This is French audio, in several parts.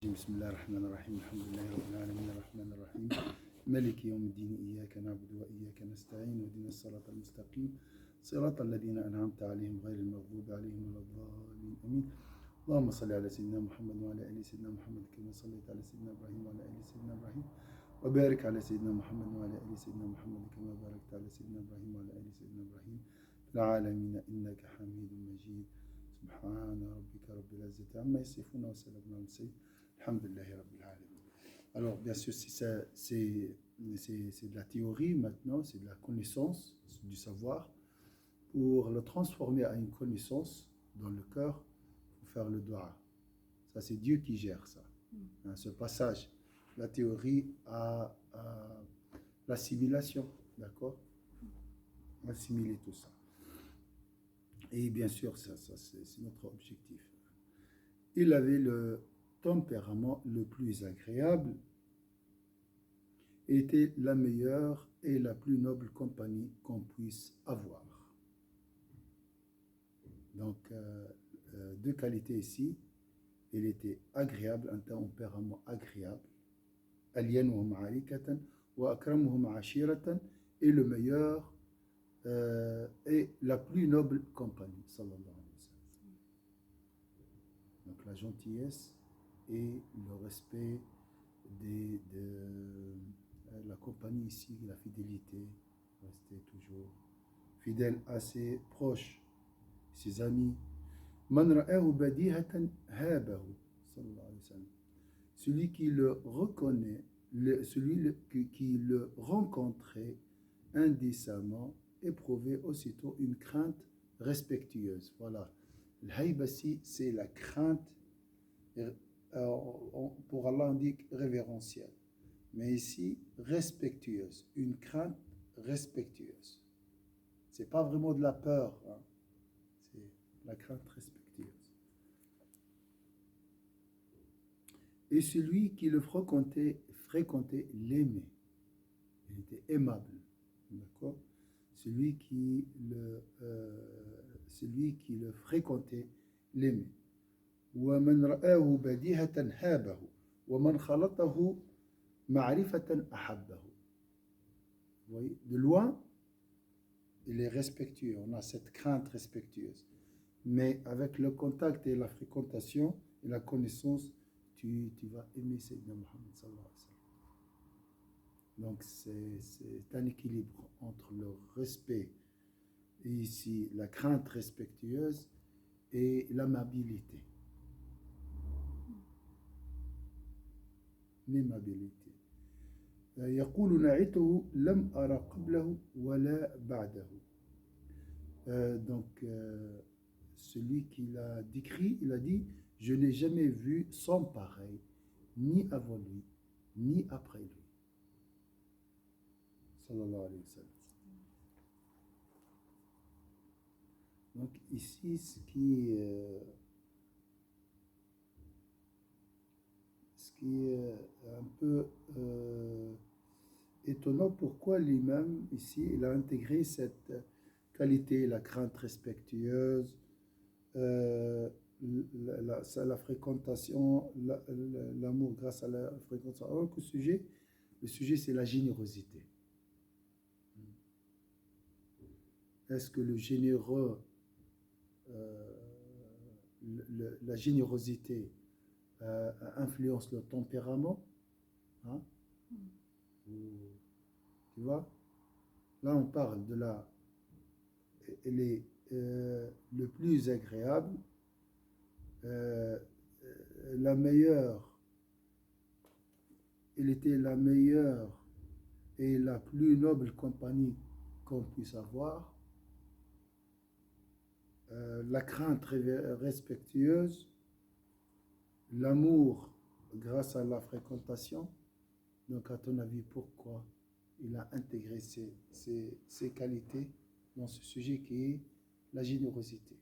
بسم الله الرحمن الرحيم الحمد لله رب العالمين الرحمن الرحيم مالك يوم الدين إياك نعبد وإياك نستعين واهدنا الصراط المستقيم صراط الذين أنعمت عليهم غير المغضوب عليهم ولا الضالين آمين اللهم صل على سيدنا محمد وعلى آل سيدنا محمد كما صليت على سيدنا إبراهيم وعلى آل سيدنا إبراهيم وبارك على سيدنا محمد وعلى آل سيدنا محمد كما باركت على سيدنا إبراهيم وعلى آل سيدنا إبراهيم في العالمين إنك حميد مجيد سبحان ربك رب العزة عما يصفون وسلام على المرسلين Alhamdulillahi Rabbil Alamin. Alors, bien sûr, c'est de la théorie maintenant, c'est de la connaissance, du savoir. Pour le transformer à une connaissance dans le cœur, il faut faire le dua. Ça, c'est Dieu qui gère ça. Ce passage, la théorie à l'assimilation, d'accord? Assimiler tout ça. Et bien sûr, ça c'est notre objectif. Il avait le tempérament le plus agréable, était la meilleure et la plus noble compagnie qu'on puisse avoir. Donc, deux qualités ici. Il était agréable, un tempérament agréable. Alyanuhum alikatan wa akramuhum ashiratan, et le meilleur et la plus noble compagnie. Sallallahu alayhi wa sallam. Donc, la gentillesse et le respect de la compagnie ici, la fidélité, rester toujours fidèle à ses proches, ses amis. Man ra'ahu badihatan habahu, sallallahu alayhi wa sallam. Celui qui le reconnaît, celui qui le rencontrait indécemment, éprouvait aussitôt une crainte respectueuse. Voilà. L'haïbasi, c'est la crainte. Pour Allah on dit révérentielle, mais ici respectueuse, une crainte respectueuse. C'est pas vraiment de la peur, hein. C'est la crainte respectueuse. Et celui qui le fréquentait l'aimait. Il était aimable, d'accord. Celui qui le fréquentait l'aimait. ومن رآه بديهة هابه ومن خلطه معرفة أحبه. Vous voyez, de loin, il est respectueux, on a cette crainte respectueuse. Mais avec le contact et la fréquentation et la connaissance, tu vas aimer Sayyidina Muhammad sallallahu alayhi wa sallam. Donc c'est un équilibre entre le respect, et ici la crainte respectueuse, et l'amabilité. L'aimabilité. يقول نعته لم أرى قبله ولا بعده. Donc celui qui l'a décrit, il a dit: je n'ai jamais vu son pareil, ni avant lui, ni après lui. Sallallahu alayhi wa sallam. Donc ici, ce qui est un peu étonnant, pourquoi l'imam ici il a intégré cette qualité, la crainte respectueuse, la fréquentation, l'amour grâce à la fréquentation. Alors que le sujet c'est la générosité. Est-ce que le généreux, la générosité influence le tempérament, hein? Tu vois, là on parle de elle est le plus agréable, la meilleure, elle était la meilleure et la plus noble compagnie qu'on puisse avoir, la crainte respectueuse, l'amour grâce à la fréquentation. Donc, à ton avis, pourquoi il a intégré ces qualités dans ce sujet qui est la générosité?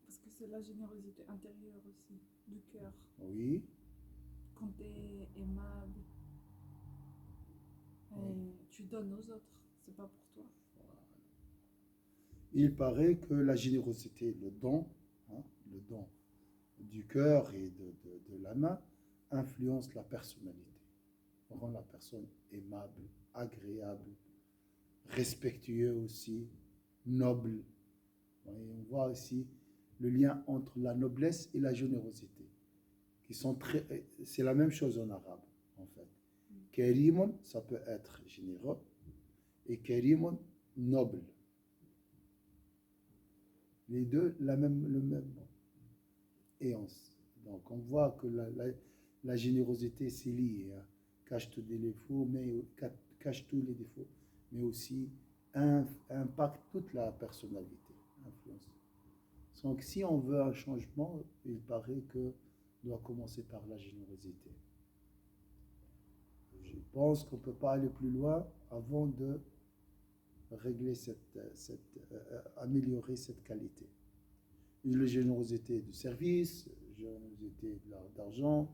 Parce que c'est la générosité intérieure aussi, du cœur. Oui. Quand tu es aimable, et tu donnes aux autres, c'est pas pour toi. Voilà. Il paraît que la générosité, le don, du cœur et de la main influence la personnalité, rend la personne aimable, agréable, respectueux aussi, noble. Et on voit ici le lien entre la noblesse et la générosité, qui sont très, c'est la même chose en arabe en fait. Karimun, ça peut être généreux, et karimun, noble. Les deux, le même mot. Et donc on voit que la générosité c'est lié, hein, cache tous les défauts, mais cache tous les défauts, mais aussi impacte toute la personnalité, influence. Donc si on veut un changement, il paraît que doit commencer par la générosité. Je pense qu'on ne peut pas aller plus loin avant de régler améliorer cette qualité. La générosité du service, la générosité d'argent,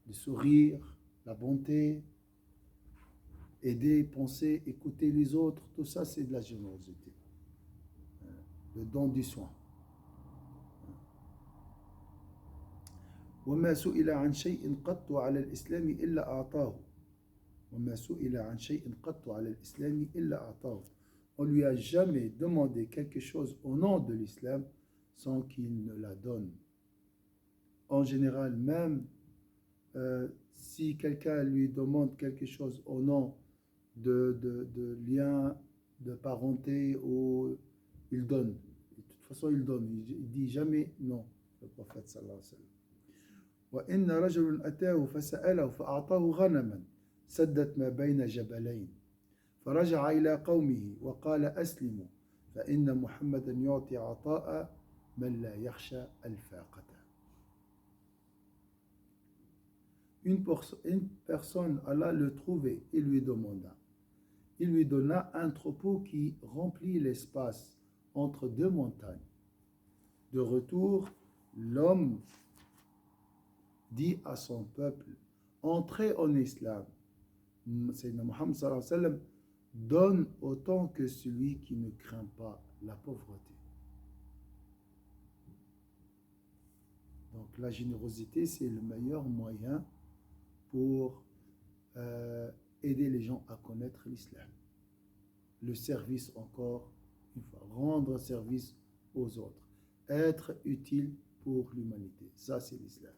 du sourire, la bonté, aider, penser, écouter les autres, tout ça c'est de la générosité. Le don du soin. وما سئل عن شيء قط على الإسلام إلا أعطاه. وما سئل عن شيء قط على الإسلام إلا أعطاه. On lui a jamais demandé quelque chose au nom de l'islam sans qu'il ne la donne. En général, même si quelqu'un lui demande quelque chose au nom de lien, de parenté, ou il donne. De toute façon, il donne. Il ne dit jamais non, le prophète sallallahu alayhi wa sallam. وإن رجل أتاه فسأله فأعطاه غنما سدت ما بين جبلين فرجع إلى قومه وقال أسلموا فإن محمدا يعطي عطاء من لا يخشى الفاقة. Une personne alla le trouver et lui demanda. Il lui donna un troupeau qui remplit l'espace entre deux montagnes. De retour, l'homme dit à son peuple, entrez en islam. Sayyidina Muhammad sallallahu alayhi wa sallam donne autant que celui qui ne craint pas la pauvreté. Donc la générosité, c'est le meilleur moyen pour aider les gens à connaître l'islam. Le service encore une fois, rendre service aux autres, être utile pour l'humanité. Ça, c'est l'islam.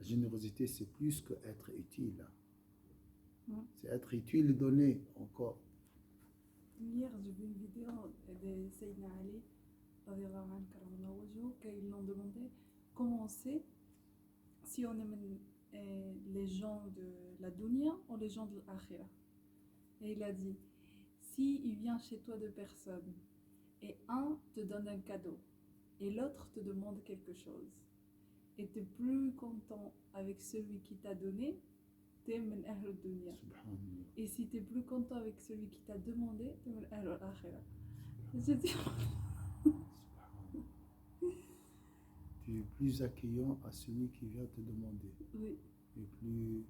La générosité, c'est plus que être utile. C'est être utile et donner encore. Hier, j'ai vu une vidéo de Sayyidina Ali, quand ils l'ont demandé comment on sait si on aime les gens de la dunya ou les gens de l'akhira. Et il a dit, si il vient chez toi deux personnes et un te donne un cadeau et l'autre te demande quelque chose et tu es plus content avec celui qui t'a donné, tu es min ahl al-dunya. Et si tu es plus content avec celui qui t'a demandé, tu es min ahl al-akhira. Tu es plus accueillant à celui qui vient te demander. Oui. Et plus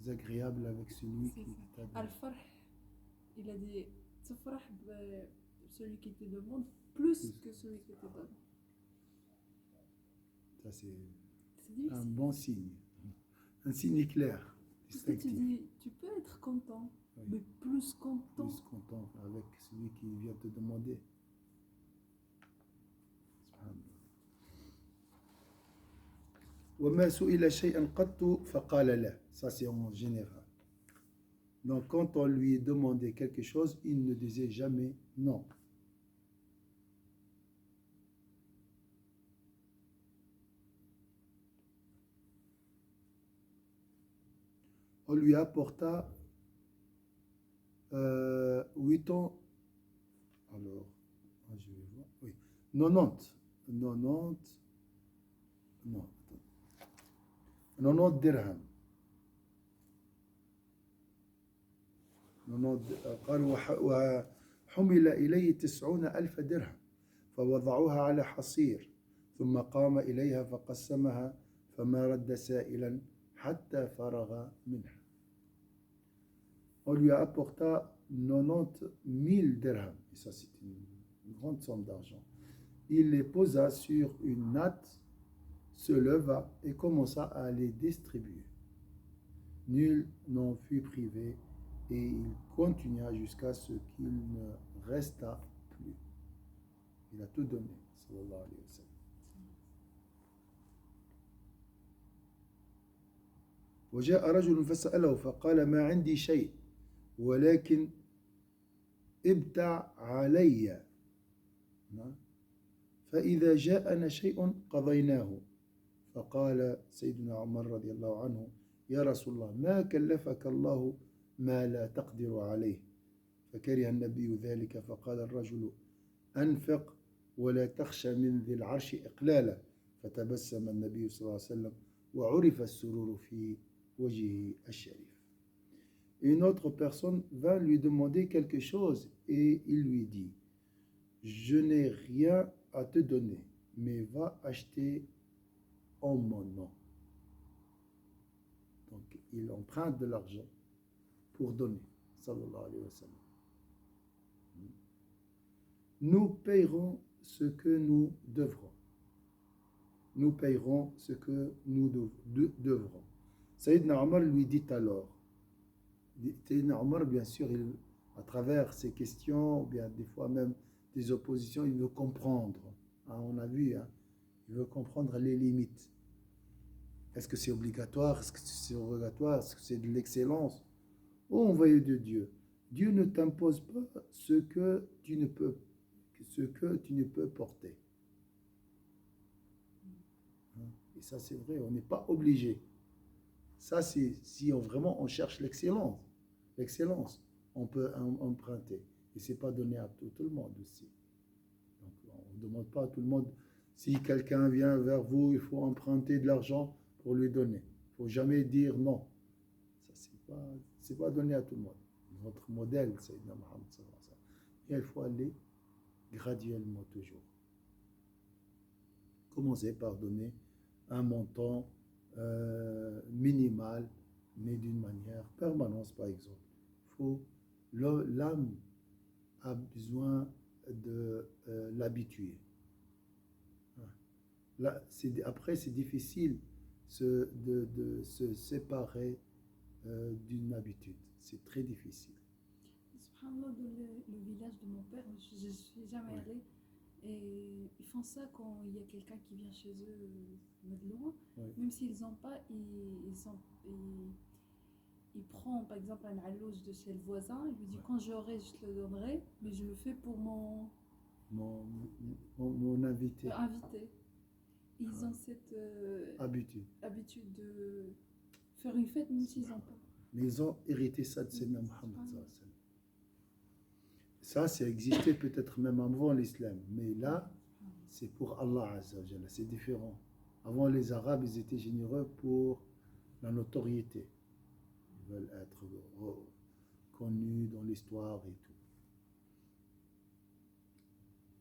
agréable avec celui qui t'a donné. Al-Farh, il a dit, tu farah celui qui te demande plus que celui qui te donne. Ça, c'est un bon signe. Un signe clair. Parce que tu dis, tu peux être content, oui, mais plus content. Plus content avec celui qui vient te demander. وما سئل شيئا قط فقال لا. Ça, c'est en général. Donc, quand on lui demandait quelque chose, il ne disait jamais non. On lui apporta 8 ans. Alors, je vais voir. Oui. 90. Non. 90 درهم. قال وحمل إليه 90,000 درهم فوضعوها على حصير ثم قام إليها فقسمها فما رد سائلا حتى فرغ منها. On lui apporta 90 000 dirhams, et ça c'est une grande somme d'argent. il les posa sur une natte, se leva et commença à les distribuer. Nul n'en fut privé et il continua jusqu'à ce qu'il ne resta plus. Il a tout donné, sallallahu alayhi wa sallam. وجاء رجل فسأله فقال ما عندي شيء ولكن ابتع علي فإذا جاءنا شيء قضيناه فقال سيدنا عمر رضي الله عنه يا رسول الله ما كلفك الله ما لا تقدر عليه فكره النبي ذلك فقال الرجل أنفق ولا تخشى من ذي العرش إقلالا فتبسم النبي صلى الله عليه وسلم وعرف السرور في وجهه الشريف. Une autre personne vint lui demander quelque chose et il lui dit je n'ai rien à te donner mais va acheter en mon nom. Donc il emprunte de l'argent pour donner, sallallahu alayhi wa sallam. Nous payerons ce que nous devrons. Nous payerons ce que nous devrons. Sayyidina Omar lui dit alors, Sayyidina Omar, bien sûr, à travers ses questions, ou bien des fois même des oppositions, il veut comprendre. On a vu, il veut comprendre les limites. Est-ce que c'est obligatoire? Est-ce que c'est surrogatoire? Est-ce que c'est de l'excellence? Ô envoyé de Dieu, Dieu ne t'impose pas ce que tu ne peux porter. Et ça, c'est vrai, on n'est pas obligé. Ça, c'est si vraiment on cherche l'excellence, on peut emprunter. Et ce n'est pas donné à tout le monde aussi. Donc, on ne demande pas à tout le monde, si quelqu'un vient vers vous, il faut emprunter de l'argent pour lui donner. Il ne faut jamais dire non. Ça, c'est pas donné à tout le monde. Notre modèle, c'est Sayyidina Muhammad sallallahu alayhi wa sallam. Et il faut aller graduellement toujours. Commencer par donner un montant minimal, mais d'une manière permanente, par exemple. L'âme a besoin de l'habituer. Là, après, c'est difficile de se séparer d'une habitude. C'est très difficile. Subhanallah, le village de mon père, je ne suis jamais allée. Et ils font ça quand il y a quelqu'un qui vient chez eux de loin. Oui. Même s'ils n'ont pas, il prend par exemple un allouche de chez le voisin. Il lui dit quand j'aurai, je te le donnerai. Mais je le fais pour mon invité. Invité. Ils ont cette habitude de faire une fête même s'ils n'ont pas. Mais ils ont hérité ça de Sayyidina Muhammad. Ça, c'est existé peut-être même avant l'islam. Mais là, c'est pour Allah Azza wa Jalla. C'est différent. Avant, les Arabes, ils étaient généreux pour la notoriété. Ils veulent être connus dans l'histoire et tout.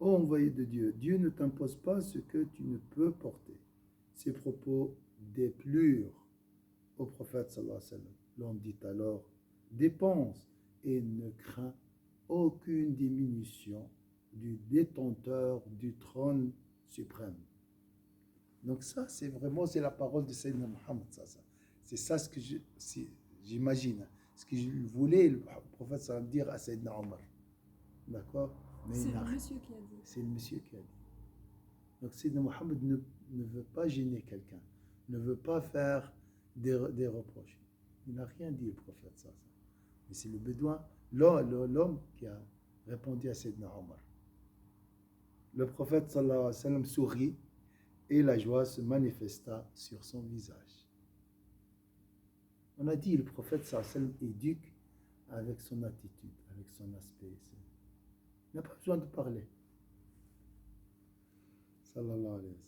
Ô envoyé de Dieu, Dieu ne t'impose pas ce que tu ne peux porter. Ces propos déplurent au prophète sallallahu alayhi wa sallam. L'homme dit alors, dépense et ne crains aucune diminution du détenteur du trône suprême. Donc ça, c'est la parole de Sayyidina Muhammad. C'est ça ce que j'imagine. Ce que je voulais le prophète sallallahu dire à Sayyidina Omar. D'accord? Mais c'est le monsieur qui a dit. C'est le monsieur qui a dit. Donc Sayyidina Muhammad ne veut pas gêner quelqu'un, ne veut pas faire des reproches. Il n'a rien dit, le prophète sallallahu. Mais c'est le bédouin, l'homme qui a répondu à Sayyidina Omar. Le prophète sallallahu alayhi wa sallam sourit et la joie se manifesta sur son visage. On a dit le prophète sallallahu alayhi wa sallam éduque avec son attitude, avec son aspect. Il n'a pas besoin de parler. Sallallahu alayhi wa sallam.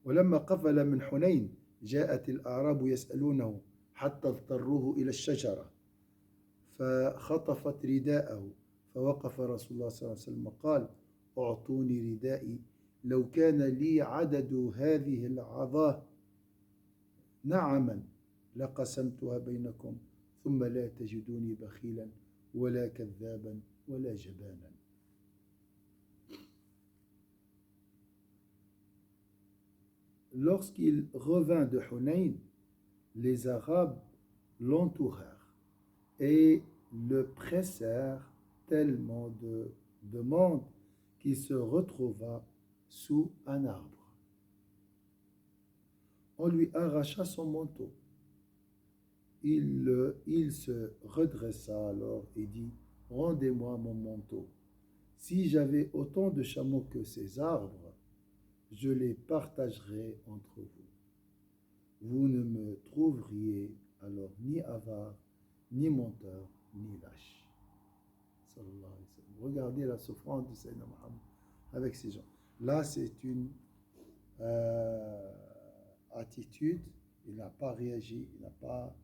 ولما قفل من حنين جاءت الأعراب يسألونه حتى اضطروه إلى الشجرة فخطفت رداءه فوقف رسول الله صلى الله عليه وسلم قال أعطوني ردائي لو كان لي عدد هذه العظاه نعما لقسمتها بينكم ثم لا تجدوني بخيلا ولا كذابا ولا جبانا. lorsqu'il revint de Hunayn, les Arabes l'entourèrent et le pressèrent tellement de demandes qu'il se retrouva sous un arbre. On lui arracha son manteau. Il se redressa alors et dit: rendez-moi mon manteau. Si j'avais autant de chameaux que ces arbres, je les partagerais entre vous. Vous ne me trouveriez alors ni avare, ni menteur, ni lâche. Sallallahu alayhi wa sallam. Regardez la souffrance de Sayyidina Muhammad avec ces gens. Là, c'est une attitude. Il n'a pas réagi, il n'a pas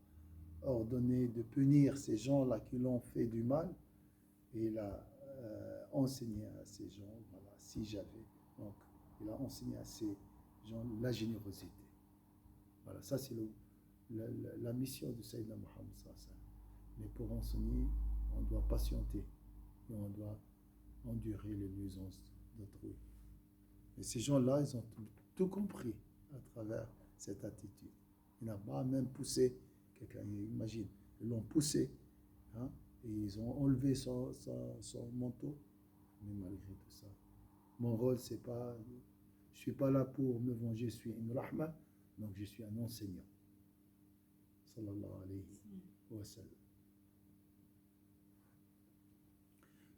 ordonné de punir ces gens-là qui l'ont fait du mal. Et il a enseigné à ces gens, voilà, si j'avais. Donc, il a enseigné à ces gens la générosité. Voilà, ça c'est la mission de Sayyidina Muhammad. Mais pour enseigner, on doit patienter et on doit endurer les nuisances d'autrui. Et ces gens-là, ils ont tout compris à travers cette attitude. Il n'a pas même poussé quelqu'un, imagine, ils l'ont poussé, hein, et ils ont enlevé son manteau. Mais malgré tout ça, mon rôle, c'est pas, je ne suis pas là pour me venger, je suis une rahma, donc je suis un enseignant. Sallallahu alayhi wa sallam.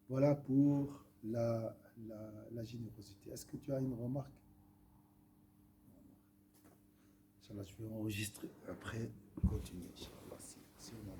Voilà pour la générosité. Est-ce que tu as une remarque? Inch'Allah, je vais enregistrer, après continuer. Inch'Allah, si on a